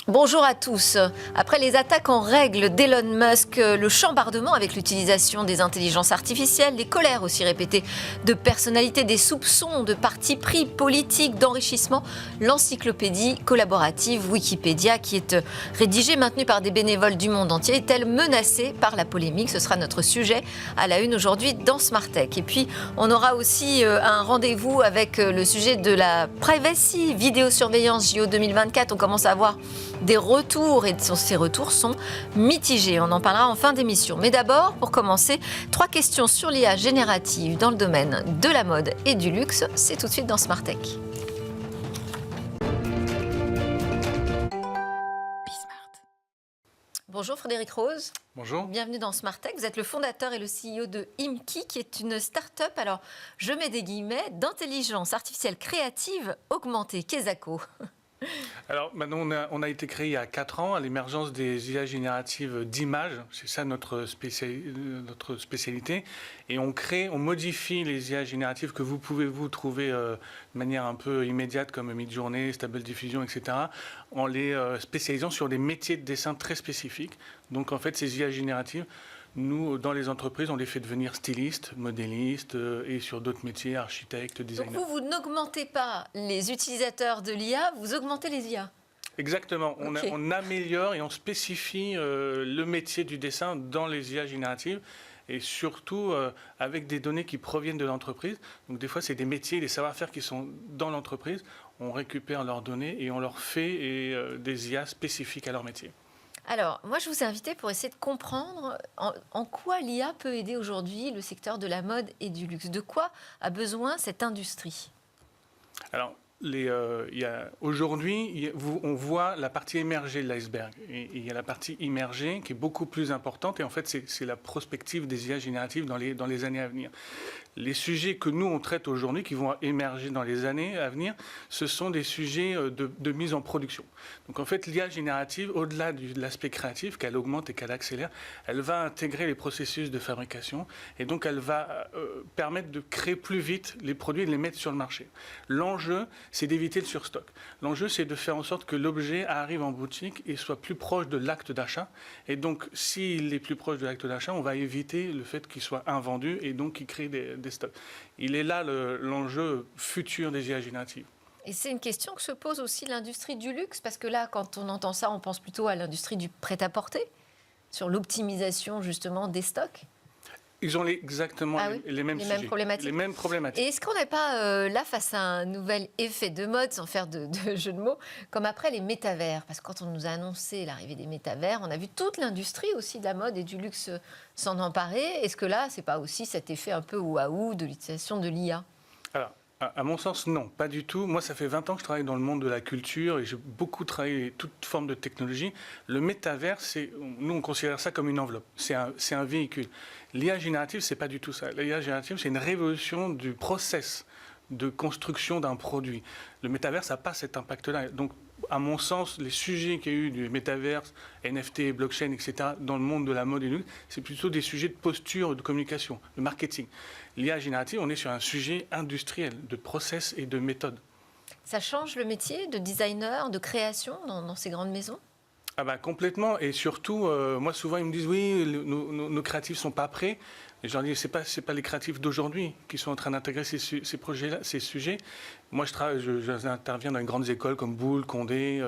Bonjour à tous. Après les attaques en règle d'Elon Musk, le chambardement avec l'utilisation des intelligences artificielles, les colères aussi répétées de personnalités, des soupçons de parti pris politiques, d'enrichissement, l'encyclopédie collaborative Wikipédia, qui est rédigée, maintenue par des bénévoles du monde entier, est-elle menacée par la polémique? Ce sera notre sujet à la une aujourd'hui dans Smart Tech. Et puis, on aura aussi un rendez-vous avec le sujet de la privacy, vidéosurveillance JO 2024. On commence à avoir des retours, et ces retours sont mitigés. On en parlera en fin d'émission. Mais d'abord, pour commencer, 3 questions sur l'IA générative dans le domaine de la mode et du luxe. C'est tout de suite dans Smart Tech. Bonjour Frédéric Rose. Bonjour. Bienvenue dans Smart Tech. Vous êtes le fondateur et le CEO de Imki, qui est une start-up, alors je mets des guillemets, d'intelligence artificielle créative augmentée. Kesako. Alors maintenant, on a été créé il y a 4 ans à l'émergence des IA génératives d'images. C'est ça notre spécialité. Et on modifie les IA génératives que vous pouvez trouver de manière un peu immédiate comme Midjourney, Stable Diffusion, etc. en les spécialisant sur des métiers de dessin très spécifiques. Donc en fait, ces IA génératives, nous, dans les entreprises, on les fait devenir stylistes, modélistes et sur d'autres métiers, architectes, designers. Donc vous n'augmentez pas les utilisateurs de l'IA, vous augmentez les IA. Exactement. Okay. On améliore et on spécifie le métier du dessin dans les IA génératives et surtout avec des données qui proviennent de l'entreprise. Donc des fois, c'est des métiers, des savoir-faire qui sont dans l'entreprise. On récupère leurs données et on leur fait des IA spécifiques à leur métier. Alors, moi, je vous ai invité pour essayer de comprendre en quoi l'IA peut aider aujourd'hui le secteur de la mode et du luxe. De quoi a besoin cette industrie? Alors, aujourd'hui, on voit la partie émergée de l'iceberg. Et il y a la partie immergée qui est beaucoup plus importante. Et en fait, c'est la prospective des IA génératives dans les années à venir. Les sujets que nous, on traite aujourd'hui, qui vont émerger dans les années à venir, ce sont des sujets de mise en production. Donc en fait, l'IA générative, au-delà de l'aspect créatif, qu'elle augmente et qu'elle accélère, elle va intégrer les processus de fabrication et donc elle va permettre de créer plus vite les produits et de les mettre sur le marché. L'enjeu, c'est d'éviter le surstock. L'enjeu, c'est de faire en sorte que l'objet arrive en boutique et soit plus proche de l'acte d'achat. Et donc, s'il est plus proche de l'acte d'achat, on va éviter le fait qu'il soit invendu et donc qu'il crée des stocks. Il est là l'enjeu futur des IA génératives. Et c'est une question que se pose aussi l'industrie du luxe, parce que là, quand on entend ça, on pense plutôt à l'industrie du prêt-à-porter, sur l'optimisation justement des stocks. Ils ont exactement les mêmes problématiques. Les mêmes problématiques. Et est-ce qu'on n'est pas là face à un nouvel effet de mode, sans faire de jeu de mots, comme après les métavers? Parce que quand on nous a annoncé l'arrivée des métavers, on a vu toute l'industrie aussi de la mode et du luxe s'en emparer. Est-ce que là, c'est pas aussi cet effet un peu waouh de l'utilisation de l'IA? Alors, à mon sens, non, pas du tout. Moi, ça fait 20 ans que je travaille dans le monde de la culture et j'ai beaucoup travaillé toute forme de technologie. Le métavers, nous, on considère ça comme une enveloppe. C'est un véhicule. L'IA générative, c'est pas du tout ça. L'IA générative, c'est une révolution du process de construction d'un produit. Le métavers, ça n'a pas cet impact-là. Donc, à mon sens, les sujets qu'il y a eu du métaverse, NFT, blockchain, etc., dans le monde de la mode et du luxe, c'est plutôt des sujets de posture, de communication, de marketing. L'IA générative, on est sur un sujet industriel, de process et de méthode. Ça change le métier de designer, de création dans ces grandes maisons? Ah bah complètement, et surtout, moi souvent ils me disent oui, nos créatifs sont pas prêts. Et je leur dis c'est pas les créatifs d'aujourd'hui qui sont en train d'intégrer ces projets-là, ces sujets. Moi j'interviens dans les grandes écoles comme Boulle, Condé,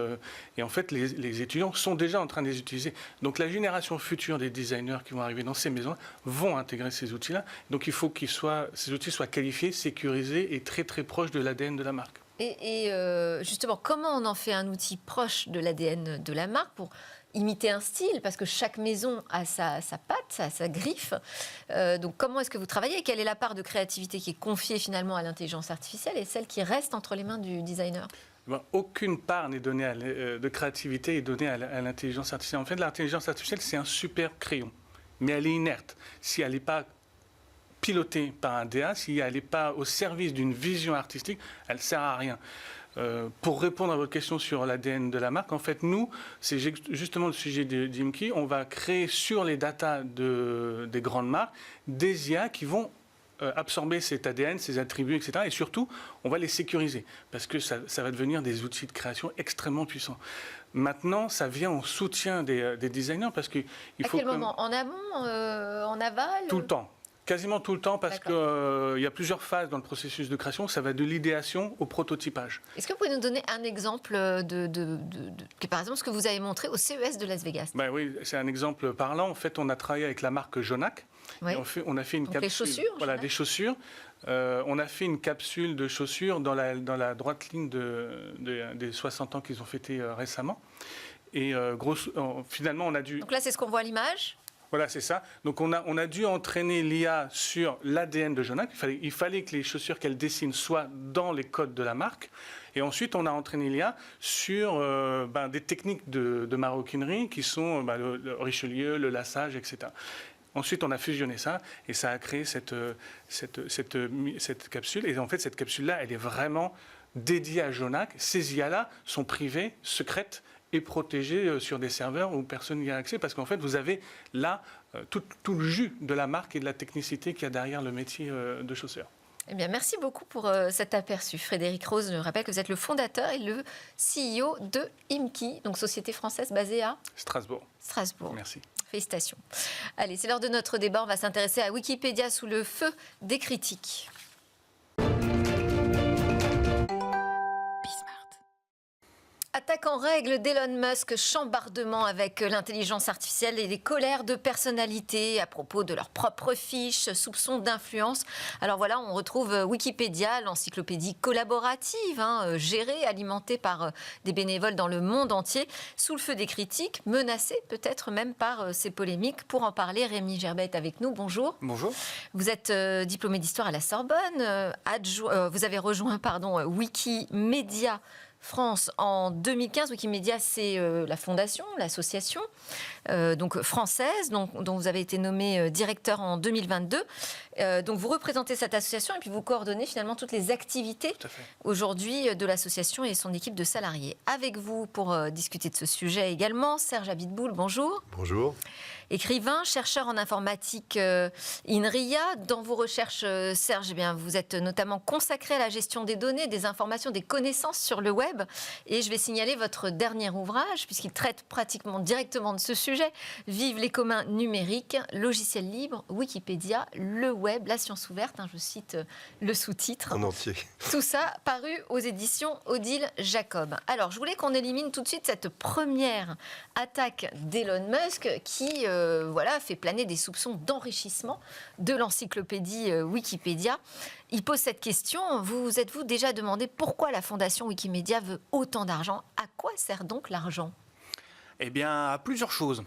et en fait les étudiants sont déjà en train de les utiliser. Donc la génération future des designers qui vont arriver dans ces maisons vont intégrer ces outils-là. Donc il faut ces outils soient qualifiés, sécurisés et très très proches de l'ADN de la marque. Et justement, comment on en fait un outil proche de l'ADN de la marque pour imiter un style? Parce que chaque maison a sa patte, sa griffe. Donc comment est-ce que vous travaillez? Quelle est la part de créativité qui est confiée finalement à l'intelligence artificielle et celle qui reste entre les mains du designer? Aucune part n'est donnée de créativité est donnée à l'intelligence artificielle. En fait, l'intelligence artificielle, c'est un super crayon. Mais elle est inerte. Si elle n'est pas pilotée par un DA, si elle n'est pas au service d'une vision artistique, elle ne sert à rien. Pour répondre à votre question sur l'ADN de la marque, en fait, nous, c'est justement le sujet d'Imki, on va créer sur les datas des grandes marques des IA qui vont absorber cet ADN, ses attributs, etc. Et surtout, on va les sécuriser parce que ça va devenir des outils de création extrêmement puissants. Maintenant, ça vient en soutien des designers parce qu'il faut... À quel moment? En amont, en aval? Tout le temps. Quasiment tout le temps parce qu'il y a plusieurs phases dans le processus de création. Ça va de l'idéation au prototypage. Est-ce que vous pouvez nous donner un exemple par exemple, ce que vous avez montré au CES de Las Vegas? Ben oui, c'est un exemple parlant. En fait, on a travaillé avec la marque Jonac. Oui. On a fait une Donc capsule. les chaussures, voilà, des chaussures. On a fait une capsule de chaussures dans la droite ligne des 60 ans qu'ils ont fêté récemment. Et finalement, on a dû... Donc là, c'est ce qu'on voit à l'image. Voilà, c'est ça. Donc on a dû entraîner l'IA sur l'ADN de Jonac. Il fallait que les chaussures qu'elle dessine soient dans les codes de la marque. Et ensuite, on a entraîné l'IA sur des techniques de maroquinerie qui sont le Richelieu, le lassage, etc. Ensuite, on a fusionné ça et ça a créé cette capsule. Et en fait, cette capsule-là, elle est vraiment dédiée à Jonac. Ces IA-là sont privées, secrètes et protégées sur des serveurs où personne n'y a accès. Parce qu'en fait, vous avez là tout le jus de la marque et de la technicité qu'il y a derrière le métier de chausseur. Eh bien, merci beaucoup pour cet aperçu. Frédéric Rose, je rappelle que vous êtes le fondateur et le CEO de IMKI, donc société française basée à Strasbourg. Merci. Félicitations. Allez, c'est l'heure de notre débat. On va s'intéresser à Wikipédia sous le feu des critiques. Attaque en règle d'Elon Musk, chambardement avec l'intelligence artificielle et les colères de personnalités à propos de leurs propres fiches, soupçons d'influence. Alors voilà, on retrouve Wikipédia, l'encyclopédie collaborative, gérée, alimentée par des bénévoles dans le monde entier, sous le feu des critiques, menacée peut-être même par ces polémiques. Pour en parler, Rémi Gerbet est avec nous. Bonjour. Bonjour. Vous êtes diplômé d'histoire à la Sorbonne. Vous avez rejoint Wikimedia France en 2015. Wikimedia, c'est la fondation, l'association donc française, dont vous avez été nommé directeur en 2022. Donc vous représentez cette association et puis vous coordonnez finalement toutes les activités aujourd'hui de l'association et son équipe de salariés. Avec vous pour discuter de ce sujet également, Serge Abitboul, bonjour. Bonjour. Écrivain, chercheur en informatique INRIA. Dans vos recherches, Serge, vous êtes notamment consacré à la gestion des données, des informations, des connaissances sur le web. Et je vais signaler votre dernier ouvrage, puisqu'il traite pratiquement directement de ce sujet. Vive les communs numériques, logiciels libres, Wikipédia, le web, la science ouverte. Je cite le sous-titre. En entier. Tout ça paru aux éditions Odile Jacob. Alors, je voulais qu'on élimine tout de suite cette première attaque d'Elon Musk qui fait planer des soupçons d'enrichissement de l'encyclopédie Wikipédia. Il pose cette question, vous êtes-vous déjà demandé pourquoi la fondation Wikimedia veut autant d'argent? À quoi sert donc l'argent? Eh bien, à plusieurs choses.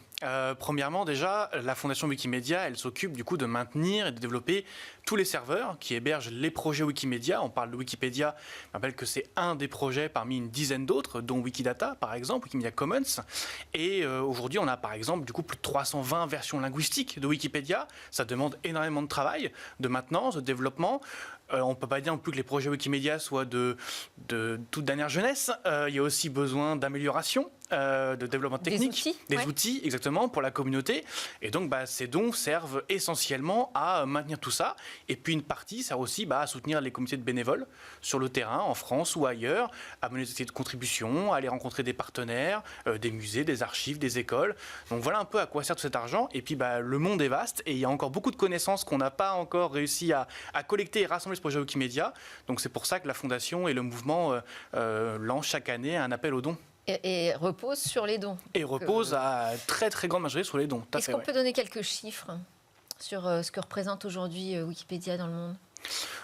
Premièrement, déjà, la fondation Wikimedia, elle s'occupe du coup de maintenir et de développer tous les serveurs qui hébergent les projets Wikimedia. On parle de Wikipédia, je rappelle que c'est un des projets parmi une dizaine d'autres, dont Wikidata par exemple, Wikimedia Commons. Et aujourd'hui, on a par exemple du coup plus de 320 versions linguistiques de Wikipédia. Ça demande énormément de travail, de maintenance, de développement. On ne peut pas dire non plus que les projets Wikimedia soient de toute dernière jeunesse. Il y a aussi besoin d'amélioration, de développement technique, des outils, exactement, pour la communauté. Et donc, ces dons servent essentiellement à maintenir tout ça. Et puis, une partie sert aussi à soutenir les comités de bénévoles sur le terrain, en France ou ailleurs, à mener des activités de contribution, à aller rencontrer des partenaires, des musées, des archives, des écoles. Donc, voilà un peu à quoi sert tout cet argent. Et puis, le monde est vaste et il y a encore beaucoup de connaissances qu'on n'a pas encore réussi à collecter et rassembler ce projet Wikimedia. Donc, c'est pour ça que la Fondation et le mouvement lancent chaque année un appel aux dons. Et repose sur les dons. Et repose à très très grande majorité sur les dons. Est-ce qu'on peut donner quelques chiffres sur ce que représente aujourd'hui Wikipédia dans le monde?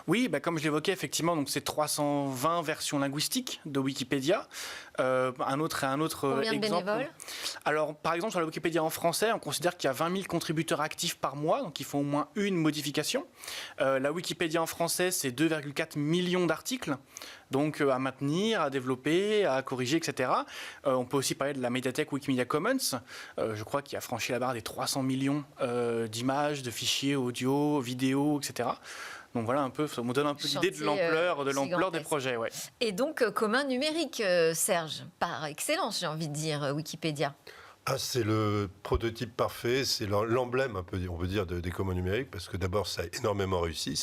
Oui, comme je l'évoquais, effectivement, donc c'est 320 versions linguistiques de Wikipédia. Un autre Combien de exemple. Bénévoles? Alors, par exemple, sur la Wikipédia en français, on considère qu'il y a 20 000 contributeurs actifs par mois, donc ils font au moins une modification. La Wikipédia en français, c'est 2,4 millions d'articles, donc à maintenir, à développer, à corriger, etc. On peut aussi parler de la médiathèque Wikimedia Commons, je crois qu'il a franchi la barre des 300 millions d'images, de fichiers audio, vidéo, etc. Donc voilà un peu, ça me donne un peu l'idée de l'ampleur des projets. Ouais. Et donc commun numérique, Serge, par excellence, j'ai envie de dire, Wikipédia. C'est le prototype parfait, c'est l'emblème, on peut dire, des communs numériques, parce que d'abord, ça a énormément réussi.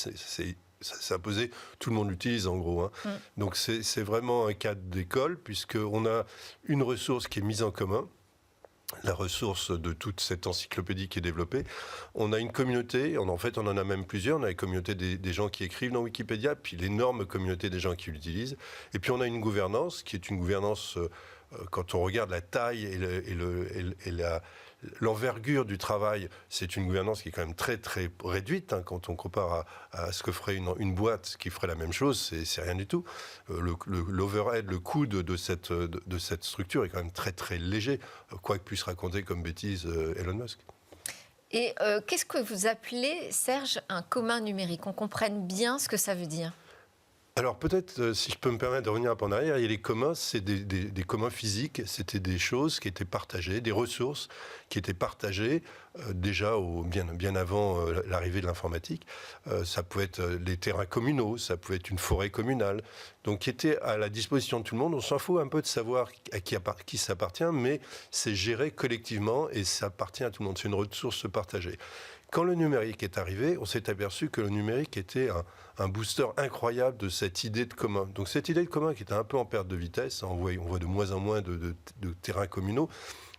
c'est imposé, tout le monde l'utilise en gros. Donc c'est vraiment un cas d'école, puisqu'on a une ressource qui est mise en commun, la ressource de toute cette encyclopédie qui est développée. On a une communauté, en fait on en a même plusieurs, on a la communauté des gens qui écrivent dans Wikipédia, puis l'énorme communauté des gens qui l'utilisent, et puis on a une gouvernance qui est une gouvernance, quand on regarde la taille et l'envergure du travail, c'est une gouvernance qui est quand même très très réduite, quand on compare à ce que ferait une boîte qui ferait la même chose, c'est rien du tout. L'overhead, le coût de cette structure est quand même très très léger, quoi que puisse raconter comme bêtise Elon Musk. Et qu'est-ce que vous appelez, Serge, un commun numérique? Qu'on comprenne bien ce que ça veut dire. Alors peut-être, si je peux me permettre de revenir un peu en arrière, il y a les communs, c'est des communs physiques, c'était des choses qui étaient partagées, des ressources qui étaient partagées déjà bien avant l'arrivée de l'informatique. Ça pouvait être les terrains communaux, ça pouvait être une forêt communale, donc qui était à la disposition de tout le monde. On s'en fout un peu de savoir à qui ça appartient, mais c'est géré collectivement et ça appartient à tout le monde, c'est une ressource partagée. Quand le numérique est arrivé, on s'est aperçu que le numérique était un booster incroyable de cette idée de commun. Donc cette idée de commun qui était un peu en perte de vitesse, on voit de moins en moins de terrains communaux,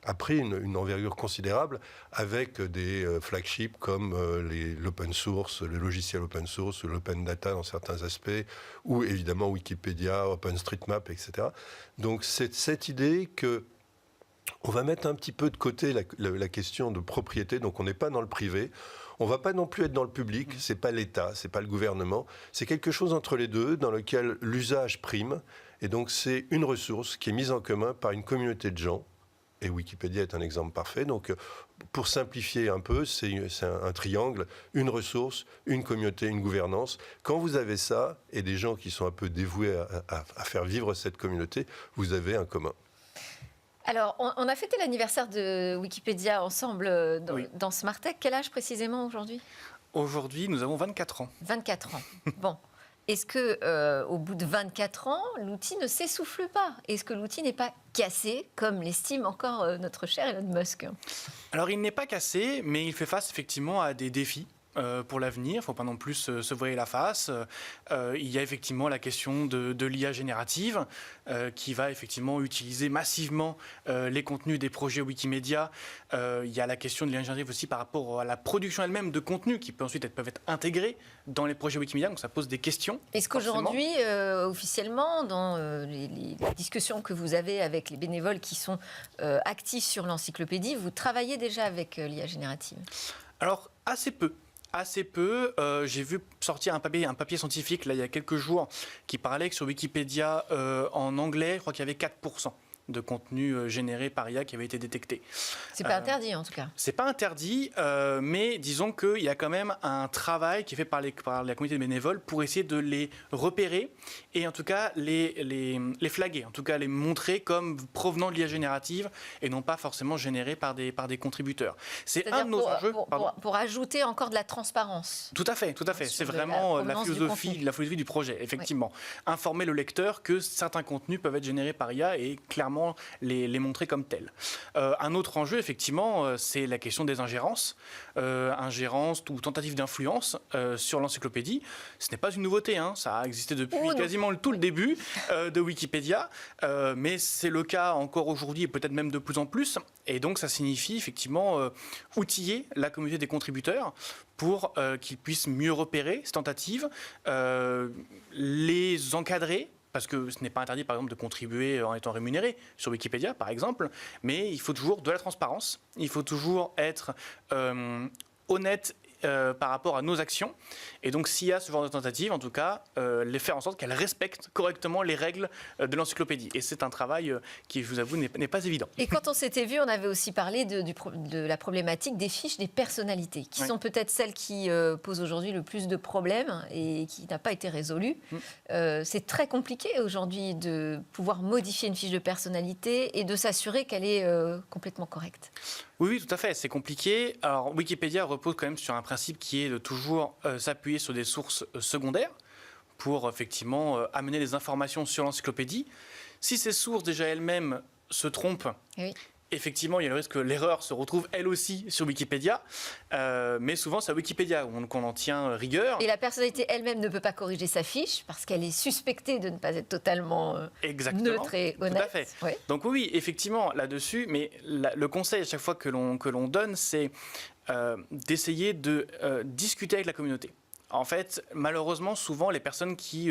a pris une envergure considérable avec des flagships comme l'open source, le logiciel open source, l'open data dans certains aspects, ou évidemment Wikipédia, OpenStreetMap, etc. Donc c'est cette idée que on va mettre un petit peu de côté la question de propriété, donc on n'est pas dans le privé. On ne va pas non plus être dans le public, c'est pas l'État, c'est pas le gouvernement. C'est quelque chose entre les deux, dans lequel l'usage prime. Et donc c'est une ressource qui est mise en commun par une communauté de gens. Et Wikipédia est un exemple parfait. Donc pour simplifier un peu, c'est un triangle, une ressource, une communauté, une gouvernance. Quand vous avez ça, et des gens qui sont un peu dévoués à faire vivre cette communauté, vous avez un commun. Alors, on a fêté l'anniversaire de Wikipédia ensemble dans Smartech. Quel âge précisément aujourd'hui? Aujourd'hui, nous avons 24 ans. 24 ans. Bon. Est-ce que, au bout de 24 ans, l'outil ne s'essouffle pas? Est-ce que l'outil n'est pas cassé, comme l'estime encore notre cher Elon Musk? Alors, il n'est pas cassé, mais il fait face effectivement à des défis. Pour l'avenir, il ne faut pas non plus se voiler la face. Il y a effectivement la question de l'IA générative qui va effectivement utiliser massivement les contenus des projets Wikimedia. Il y a la question de l'IA générative aussi par rapport à la production elle-même de contenus qui peuvent ensuite être intégrés dans les projets Wikimedia, donc ça pose des questions. Est-ce qu'aujourd'hui, officiellement, dans les discussions que vous avez avec les bénévoles qui sont actifs sur l'encyclopédie, vous travaillez déjà avec l'IA générative? Alors, assez peu. Assez peu. J'ai vu sortir un papier scientifique là, il y a quelques jours qui parlait que sur Wikipédia, en anglais, je crois qu'il y avait 4% de contenu généré par IA qui avait été détecté. C'est pas interdit en tout cas. C'est pas interdit, mais disons qu'il y a quand même un travail qui est fait par la communauté de bénévoles pour essayer de les repérer et en tout cas les flaguer, en tout cas les montrer comme provenant de l'IA générative et non pas forcément générés par des contributeurs. C'est un de nos enjeux. Pour ajouter encore de la transparence. Tout à fait. C'est vraiment la philosophie du projet, effectivement. Oui. Informer le lecteur que certains contenus peuvent être générés par IA et clairement les montrer comme tels. Un autre enjeu, effectivement, c'est la question des ingérences. Ingérences ou tentatives d'influence sur l'encyclopédie. Ce n'est pas une nouveauté, ça a existé depuis quasiment tout le début de Wikipédia, mais c'est le cas encore aujourd'hui et peut-être même de plus en plus. Et donc ça signifie effectivement outiller la communauté des contributeurs pour qu'ils puissent mieux repérer ces tentatives, les encadrer, parce que ce n'est pas interdit, par exemple, de contribuer en étant rémunéré sur Wikipédia, par exemple, mais il faut toujours de la transparence, il faut toujours être honnête par rapport à nos actions. Et donc, s'il y a ce genre de tentative, en tout cas, les faire en sorte qu'elles respectent correctement les règles de l'encyclopédie. Et c'est un travail qui, je vous avoue, n'est pas évident. Et quand on s'était vu, on avait aussi parlé de la problématique des fiches des personnalités, qui sont peut-être celles qui posent aujourd'hui le plus de problèmes et qui n'a pas été résolue. C'est très compliqué aujourd'hui de pouvoir modifier une fiche de personnalité et de s'assurer qu'elle est complètement correcte. Oui, tout à fait, c'est compliqué. Alors, Wikipédia repose quand même sur un principe qui est de toujours s'appuyer sur des sources secondaires pour effectivement amener des informations sur l'encyclopédie. Si ces sources déjà elles-mêmes se trompent effectivement, il y a le risque que l'erreur se retrouve elle aussi sur Wikipédia, mais souvent c'est à Wikipédia qu'on en tient rigueur. Et la personnalité elle-même ne peut pas corriger sa fiche parce qu'elle est suspectée de ne pas être totalement neutre et honnête. Tout à fait. Ouais. Donc oui, effectivement, là-dessus, mais le conseil à chaque fois que l'on donne, c'est d'essayer de discuter avec la communauté. En fait, malheureusement, souvent, les personnes qui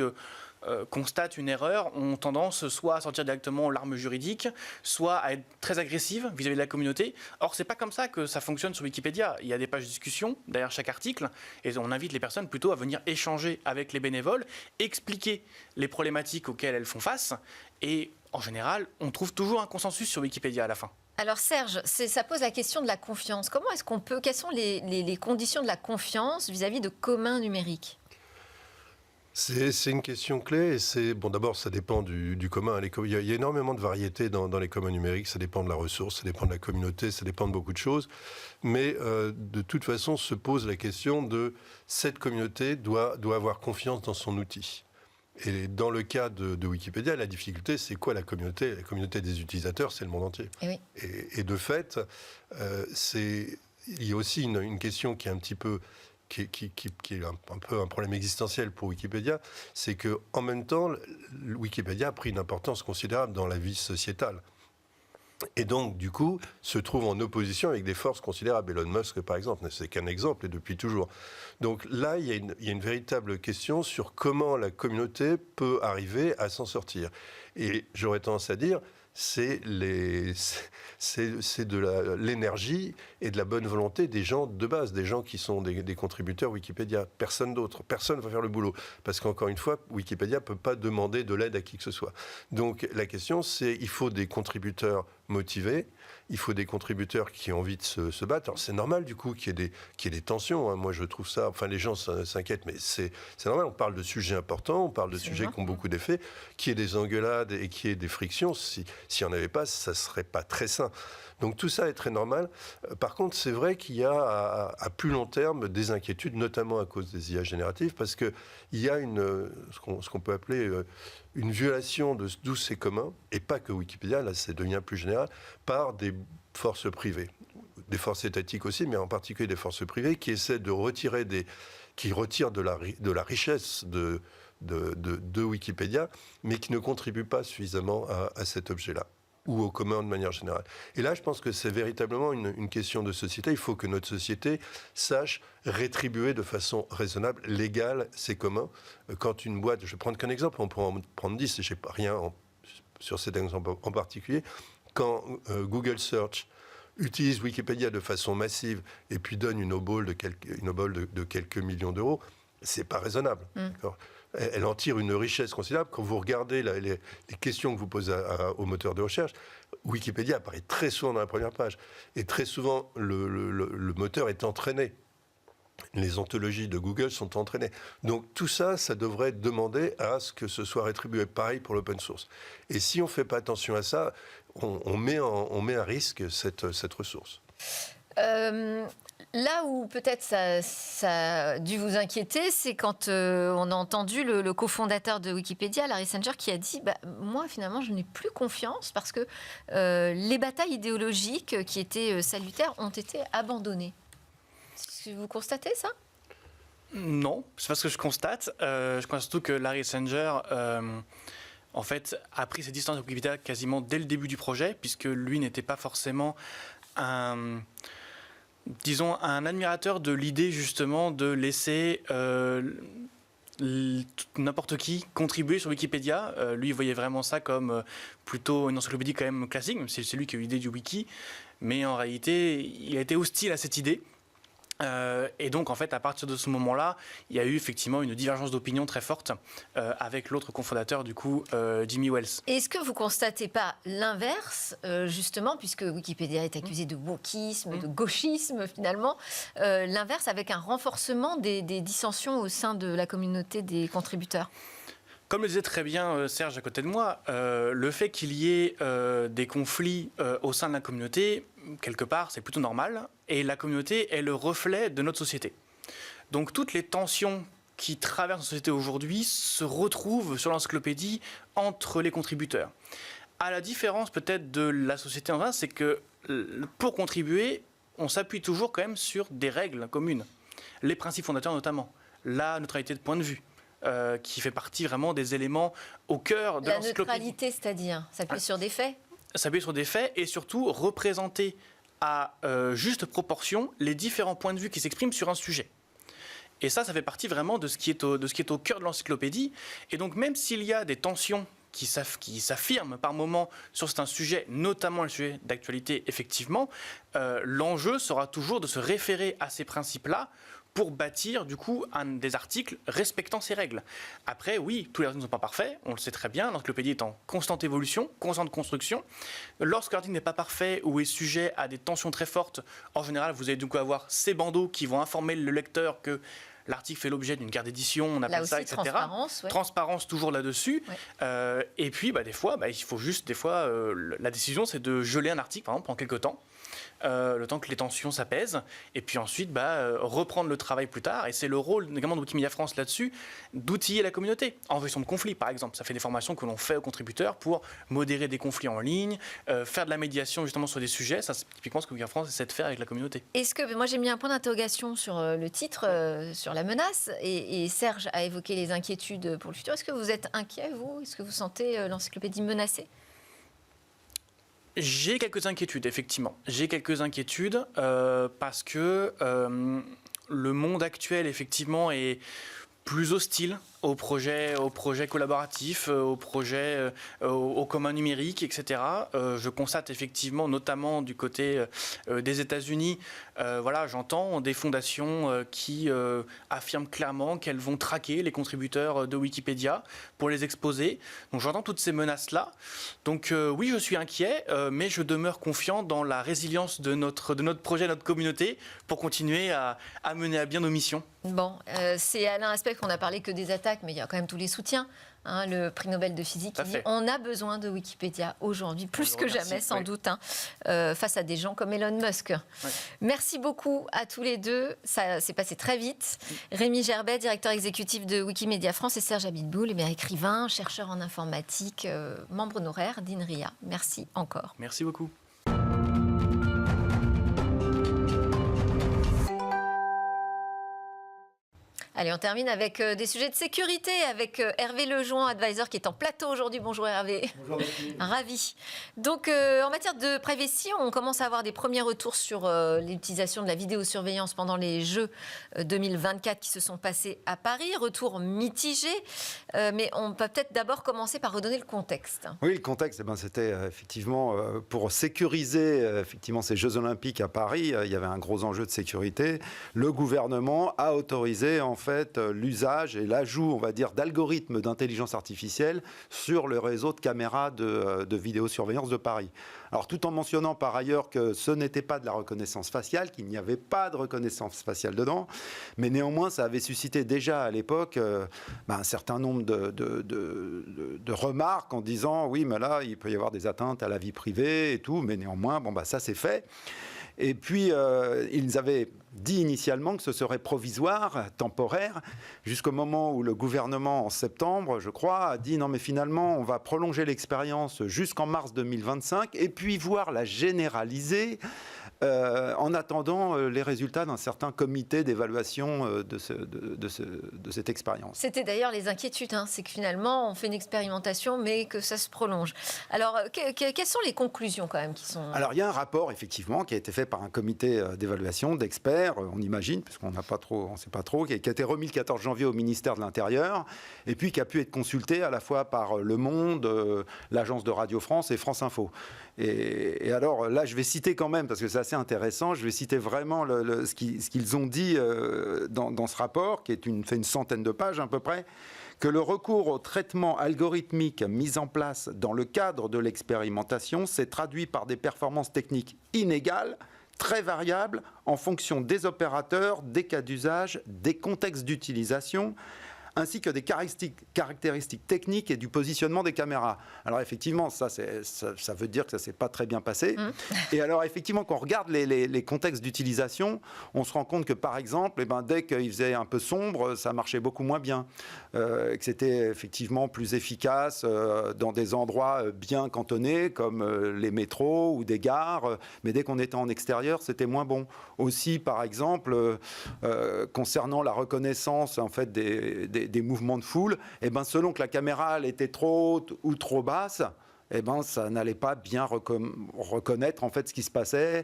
constatent une erreur ont tendance soit à sortir directement l'arme juridique, soit à être très agressives vis-à-vis de la communauté. Or, c'est pas comme ça que ça fonctionne sur Wikipédia. Il y a des pages de discussion derrière chaque article, et on invite les personnes plutôt à venir échanger avec les bénévoles, expliquer les problématiques auxquelles elles font face, et en général, on trouve toujours un consensus sur Wikipédia à la fin. Alors Serge, ça pose la question de la confiance. Comment est-ce qu'on peut, quelles sont les conditions de la confiance vis-à-vis de communs numériques ? C'est une question clé. Et d'abord, ça dépend du commun. Il y a énormément de variétés dans les communs numériques. Ça dépend de la ressource, ça dépend de la communauté, ça dépend de beaucoup de choses. Mais de toute façon, se pose la question de cette communauté doit avoir confiance dans son outil. Et dans le cas de Wikipédia, la difficulté, c'est quoi la communauté ? La communauté des utilisateurs, c'est le monde entier. Et oui. Et de fait, il y a aussi une question qui est un petit peu... qui est un peu un problème existentiel pour Wikipédia, c'est qu'en même temps, Wikipédia a pris une importance considérable dans la vie sociétale. Et donc, du coup, se trouve en opposition avec des forces considérables. Elon Musk, par exemple, c'est qu'un exemple, et depuis toujours. Donc là, il y a une véritable question sur comment la communauté peut arriver à s'en sortir. Et j'aurais tendance à dire, c'est de l'énergie et de la bonne volonté des gens de base, des gens qui sont des contributeurs Wikipédia. Personne d'autre. Personne ne va faire le boulot. Parce qu'encore une fois, Wikipédia ne peut pas demander de l'aide à qui que ce soit. Donc la question, c'est il faut des contributeurs motivés, il faut des contributeurs qui ont envie de se battre. Alors c'est normal du coup qu'il y ait des tensions. Hein. Moi je trouve ça, enfin les gens s'inquiètent, mais c'est normal. On parle de sujets importants, on parle de sujets qui ont beaucoup d'effets, qu'il y ait des engueulades et qu'il y ait des frictions. S'il n'y en avait pas, ça ne serait pas très sain. Donc tout ça est très normal. Par contre, c'est vrai qu'il y a à plus long terme des inquiétudes, notamment à cause des IA génératives, parce qu'il y a ce qu'on peut appeler une violation de tous ces communs, et pas que Wikipédia, là ça devient plus général, par des forces privées, des forces étatiques aussi, mais en particulier des forces privées qui essaient de retirer qui retirent de la richesse de Wikipédia, mais qui ne contribuent pas suffisamment à cet objet-là, ou au commun de manière générale. Et là, je pense que c'est véritablement une question de société. Il faut que notre société sache rétribuer de façon raisonnable, légale, ces communs. Quand une boîte, je vais prendre qu'un exemple, on pourrait en prendre 10, et je n'ai pas rien sur cet exemple en particulier, quand Google Search utilise Wikipédia de façon massive et puis donne une obole de quelques millions d'euros, c'est pas raisonnable. D'accord ? Elle en tire une richesse considérable. Quand vous regardez les questions que vous posez au moteur de recherche, Wikipédia apparaît très souvent dans la première page. Et très souvent, le moteur est entraîné. Les ontologies de Google sont entraînées. Donc tout ça, ça devrait demander à ce que ce soit rétribué. Pareil pour l'open source. Et si on ne fait pas attention à ça, on met à risque cette ressource. Là où peut-être ça a dû vous inquiéter, c'est quand on a entendu le cofondateur de Wikipédia, Larry Sanger, qui a dit moi finalement je n'ai plus confiance parce que les batailles idéologiques qui étaient salutaires ont été abandonnées. Vous constatez ça ? Non, c'est pas ce que je constate. Je constate surtout que Larry Sanger en fait, a pris ses distances avec Wikipédia quasiment dès le début du projet, puisque lui n'était pas forcément un admirateur de l'idée justement de laisser n'importe qui contribuer sur Wikipédia. Lui, il voyait vraiment ça comme plutôt une encyclopédie quand même classique, même si c'est lui qui a eu l'idée du wiki. Mais en réalité, il a été hostile à cette idée. Et donc, en fait, à partir de ce moment-là, il y a eu effectivement une divergence d'opinion très forte avec l'autre cofondateur, du coup, Jimmy Wales. Est-ce que vous constatez pas l'inverse, justement, puisque Wikipédia est accusé de wokisme, de gauchisme, finalement, l'inverse avec un renforcement des dissensions au sein de la communauté des contributeurs ? Comme le disait très bien Serge à côté de moi, le fait qu'il y ait des conflits au sein de la communauté, quelque part, c'est plutôt normal. Et la communauté est le reflet de notre société. Donc toutes les tensions qui traversent la société aujourd'hui se retrouvent sur l'encyclopédie entre les contributeurs. À la différence peut-être de la société en général, c'est que pour contribuer, on s'appuie toujours quand même sur des règles communes. Les principes fondateurs notamment. La neutralité de point de vue. Qui fait partie vraiment des éléments au cœur de l'encyclopédie. La neutralité, c'est-à-dire s'appuyer sur des faits. S'appuyer sur des faits et surtout représenter à juste proportion les différents points de vue qui s'expriment sur un sujet. Et ça fait partie vraiment de ce qui est au cœur de l'encyclopédie. Et donc même s'il y a des tensions qui s'affirment par moments sur certains sujets, notamment le sujet d'actualité, effectivement, l'enjeu sera toujours de se référer à ces principes-là pour bâtir du coup des articles respectant ces règles. Après, oui, tous les articles ne sont pas parfaits, on le sait très bien, l'encyclopédie est en constante évolution, constante construction. Lorsque l'article n'est pas parfait ou est sujet à des tensions très fortes, en général, vous allez du coup avoir ces bandeaux qui vont informer le lecteur que l'article fait l'objet d'une carte d'édition, on appelle ça, etc. Transparence, ouais. Transparence toujours là-dessus. Ouais. Et puis, des fois, il faut juste, la décision, c'est de geler un article, par exemple, pendant quelques temps. Le temps que les tensions s'apaisent, et puis ensuite reprendre le travail plus tard. Et c'est le rôle également de Wikimedia France là-dessus, d'outiller la communauté en gestion de conflits, par exemple. Ça fait des formations que l'on fait aux contributeurs pour modérer des conflits en ligne, faire de la médiation justement sur des sujets. Ça, c'est typiquement ce que Wikimedia France essaie de faire avec la communauté. Est-ce que, moi j'ai mis un point d'interrogation sur le titre, sur la menace, et Serge a évoqué les inquiétudes pour le futur. Est-ce que vous êtes inquiet, vous ? Est-ce que vous sentez l'encyclopédie menacée ? J'ai quelques inquiétudes, effectivement. J'ai quelques inquiétudes parce que le monde actuel, effectivement, est plus hostile aux projets collaboratifs, aux projets au commun numérique, etc. Je constate effectivement, notamment du côté des États-Unis, j'entends des fondations qui affirment clairement qu'elles vont traquer les contributeurs de Wikipédia pour les exposer. Donc j'entends toutes ces menaces-là. Donc oui, je suis inquiet, mais je demeure confiant dans la résilience de notre projet, notre communauté, pour continuer à mener à bien nos missions. Bon, c'est Alain Aspect qu'on n'a parlé que des attaques, mais il y a quand même tous les soutiens. Le prix Nobel de physique qui dit on a besoin de Wikipédia aujourd'hui, plus que jamais sans doute, face à des gens comme Elon Musk. Oui. Merci beaucoup à tous les deux, ça s'est passé très vite. Rémi Gerbet, directeur exécutif de Wikimedia France, et Serge Abitboul, écrivain, chercheur en informatique, membre honoraire d'INRIA. Merci encore. Merci beaucoup. Allez, on termine avec des sujets de sécurité, avec Hervé Lejoin, advisor, qui est en plateau aujourd'hui. Bonjour Hervé. Bonjour Nathalie. Ravi. Donc, en matière de privacy, on commence à avoir des premiers retours sur l'utilisation de la vidéosurveillance pendant les Jeux 2024 qui se sont passés à Paris. Retour mitigé, mais on peut peut-être d'abord commencer par redonner le contexte. Oui, le contexte, c'était effectivement pour sécuriser effectivement ces Jeux Olympiques à Paris. Il y avait un gros enjeu de sécurité. Le gouvernement a autorisé en fait l'usage et l'ajout, on va dire, d'algorithmes d'intelligence artificielle sur le réseau de caméras de vidéosurveillance de Paris. Alors tout en mentionnant par ailleurs que ce n'était pas de la reconnaissance faciale, qu'il n'y avait pas de reconnaissance faciale dedans, mais néanmoins ça avait suscité déjà à l'époque un certain nombre de remarques en disant oui mais là il peut y avoir des atteintes à la vie privée et tout, mais néanmoins ça c'est fait. Et puis, ils avaient dit initialement que ce serait provisoire, temporaire, jusqu'au moment où le gouvernement, en septembre, je crois, a dit non mais finalement, on va prolonger l'expérience jusqu'en mars 2025 et puis voir la généraliser en attendant les résultats d'un certain comité d'évaluation de cette expérience. C'était d'ailleurs les inquiétudes, c'est que finalement on fait une expérimentation mais que ça se prolonge. Alors quelles sont les conclusions quand même qui sont... Alors il y a un rapport effectivement qui a été fait par un comité d'évaluation d'experts, on imagine, puisqu'on ne sait pas trop, qui a été remis le 14 janvier au ministère de l'Intérieur et puis qui a pu être consulté à la fois par Le Monde, l'agence de Radio France et France Info. Et alors là, je vais citer quand même, parce que c'est assez intéressant, je vais citer vraiment ce qu'ils ont dit dans ce rapport, qui fait une centaine de pages à peu près, que le recours au traitement algorithmique mis en place dans le cadre de l'expérimentation s'est traduit par des performances techniques inégales, très variables, en fonction des opérateurs, des cas d'usage, des contextes d'utilisation, ainsi que des caractéristiques techniques et du positionnement des caméras. Alors effectivement, ça veut dire que ça ne s'est pas très bien passé. Et alors effectivement, quand on regarde les contextes d'utilisation, on se rend compte que par exemple, dès qu'il faisait un peu sombre, ça marchait beaucoup moins bien. Que c'était effectivement plus efficace dans des endroits bien cantonnés, comme les métros ou des gares, mais dès qu'on était en extérieur, c'était moins bon. Aussi, par exemple, concernant la reconnaissance en fait, des mouvements de foule, selon que la caméra elle était trop haute ou trop basse, ça n'allait pas bien reconnaître en fait ce qui se passait.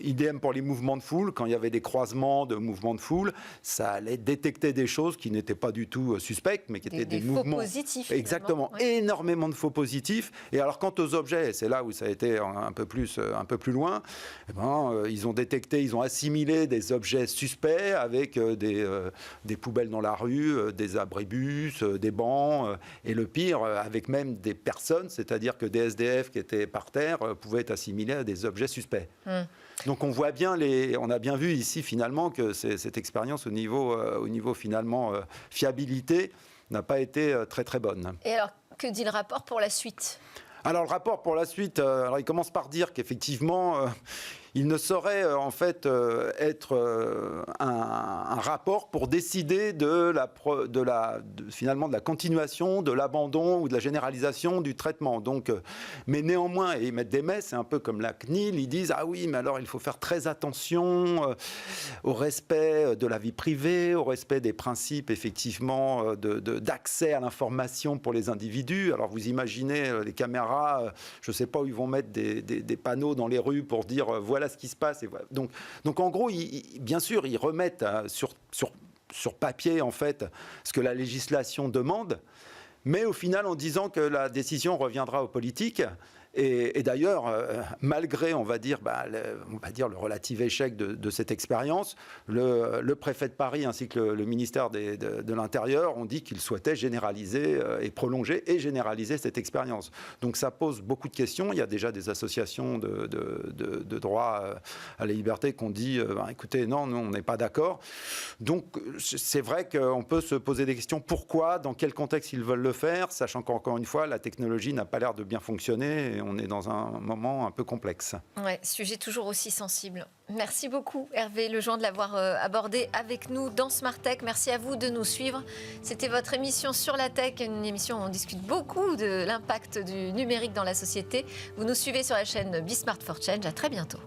Idem pour les mouvements de foule, quand il y avait des croisements de mouvements de foule, ça allait détecter des choses qui n'étaient pas du tout suspectes, mais qui étaient des mouvements faux positifs. Exactement, oui. Énormément de faux positifs. Et alors quant aux objets, c'est là où ça a été un peu plus loin. Ils ont détecté, ils ont assimilé des objets suspects avec des poubelles dans la rue, des abribus, des bancs, et le pire, avec même des personnes. C'est-à-dire que des SDF qui étaient par terre pouvaient être assimilés à des objets suspects. Donc on voit bien, on a bien vu ici finalement que cette expérience au niveau finalement fiabilité n'a pas été très très bonne. Et alors, que dit le rapport pour la suite ? Alors le rapport pour la suite, il commence par dire qu'effectivement, il ne saurait en fait être un rapport pour décider finalement de la continuation, de l'abandon ou de la généralisation du traitement. Donc, mais néanmoins, et ils mettent des mais, c'est un peu comme la CNIL, ils disent ah oui, mais alors il faut faire très attention au respect de la vie privée, au respect des principes effectivement d'accès à l'information pour les individus. Alors vous imaginez les caméras, je ne sais pas où ils vont mettre des panneaux dans les rues pour dire voilà ce qui se passe. Et voilà. Donc en gros, bien sûr, ils remettent sur papier en fait ce que la législation demande, mais au final en disant que la décision reviendra aux politiques. Et d'ailleurs, malgré, on va dire le relatif échec de cette expérience, le préfet de Paris ainsi que le ministère de l'Intérieur ont dit qu'ils souhaitaient généraliser et prolonger et généraliser cette expérience. Donc ça pose beaucoup de questions. Il y a déjà des associations de droit à la liberté qui ont dit écoutez, non, nous, on n'est pas d'accord. Donc c'est vrai qu'on peut se poser des questions. Pourquoi, dans quel contexte ils veulent le faire, sachant qu'encore une fois, la technologie n'a pas l'air de bien fonctionner. Et on est dans un moment un peu complexe. Ouais, sujet toujours aussi sensible. Merci beaucoup Hervé Lejoin de l'avoir abordé avec nous dans Smart Tech. Merci à vous de nous suivre. C'était votre émission Sur la Tech, une émission où on discute beaucoup de l'impact du numérique dans la société. Vous nous suivez sur la chaîne Be Smart for Change. À très bientôt.